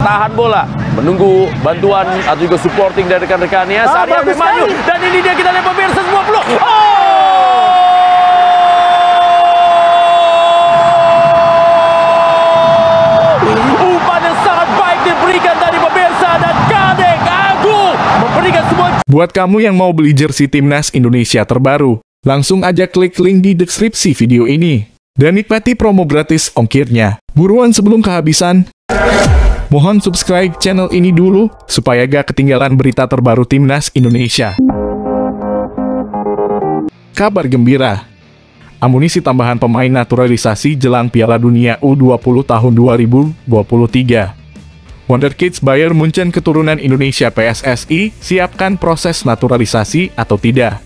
tahan bola, menunggu bantuan atau juga supporting dari rekan-rekannya. Saria Abimanyu, dan ini dia, kita lihat pemirsa semua peluang. Umpan yang sangat baik diberikan dari pemirsa, dan Kadek Agung memberikan semua. Buat kamu yang mau beli jersey timnas Indonesia terbaru, langsung aja klik link di deskripsi video ini dan nikmati promo gratis ongkirnya. Buruan sebelum kehabisan. Mohon subscribe channel ini dulu supaya gak ketinggalan berita terbaru timnas Indonesia. Kabar gembira. Amunisi tambahan pemain naturalisasi jelang Piala Dunia U20 tahun 2023. Wonderkids Bayern Munchen keturunan Indonesia PSSI siapkan proses naturalisasi atau tidak?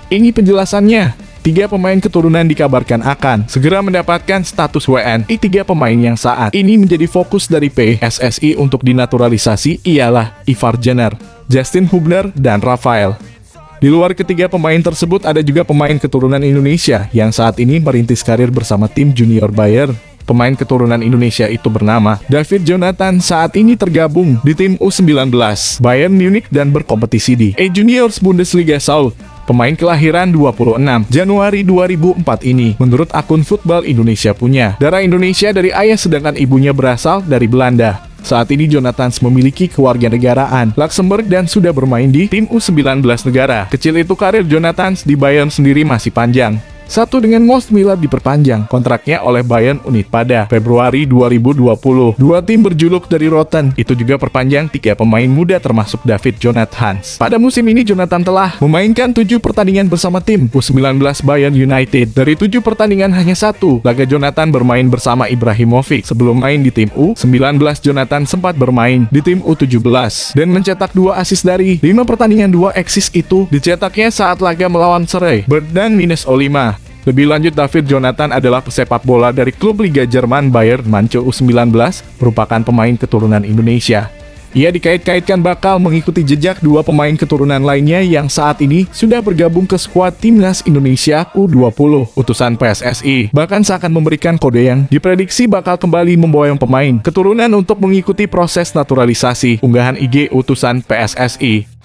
Ini penjelasannya. 3 pemain keturunan dikabarkan akan segera mendapatkan status WNI. 3 pemain yang saat ini menjadi fokus dari PSSI untuk dinaturalisasi ialah Ivar Jenner, Justin Hubner, dan Rafael. Di luar ketiga pemain tersebut ada juga pemain keturunan Indonesia yang saat ini merintis karir bersama tim junior Bayern. Pemain keturunan Indonesia itu bernama David Jonathan, saat ini tergabung di tim U19 Bayern Munich dan berkompetisi di E-Juniors Bundesliga South. Pemain kelahiran 26 Januari 2004 ini, menurut akun Football Indonesia, punya darah Indonesia dari ayah sedangkan ibunya berasal dari Belanda. Saat ini Jonathan memiliki kewarganegaraan Luxembourg dan sudah bermain di tim U19 negara. Kecil itu karir Jonathan di Bayern sendiri masih panjang. Satu dengan Most Miller diperpanjang kontraknya oleh Bayern Munich pada Februari 2020. 2 tim berjuluk dari Rotten itu juga perpanjang 3 pemain muda termasuk David Jonathan. Pada musim ini Jonathan telah memainkan 7 pertandingan bersama tim U19 Bayern United. Dari 7 pertandingan hanya 1 laga Jonathan bermain bersama Ibrahimovic. Sebelum main di tim U19, Jonathan sempat bermain di tim U17 dan mencetak 2 assist dari 5 pertandingan. 2 assist itu dicetaknya saat laga melawan Serre dan minus O5. Lebih lanjut, David Jonathan adalah pesepak bola dari klub Liga Jerman Bayern Munchen U19, merupakan pemain keturunan Indonesia. Ia dikait-kaitkan bakal mengikuti jejak 2 pemain keturunan lainnya yang saat ini sudah bergabung ke skuad timnas Indonesia U20. Utusan PSSI bahkan seakan memberikan kode yang diprediksi bakal kembali memboyong pemain keturunan untuk mengikuti proses naturalisasi. Unggahan IG utusan PSSI.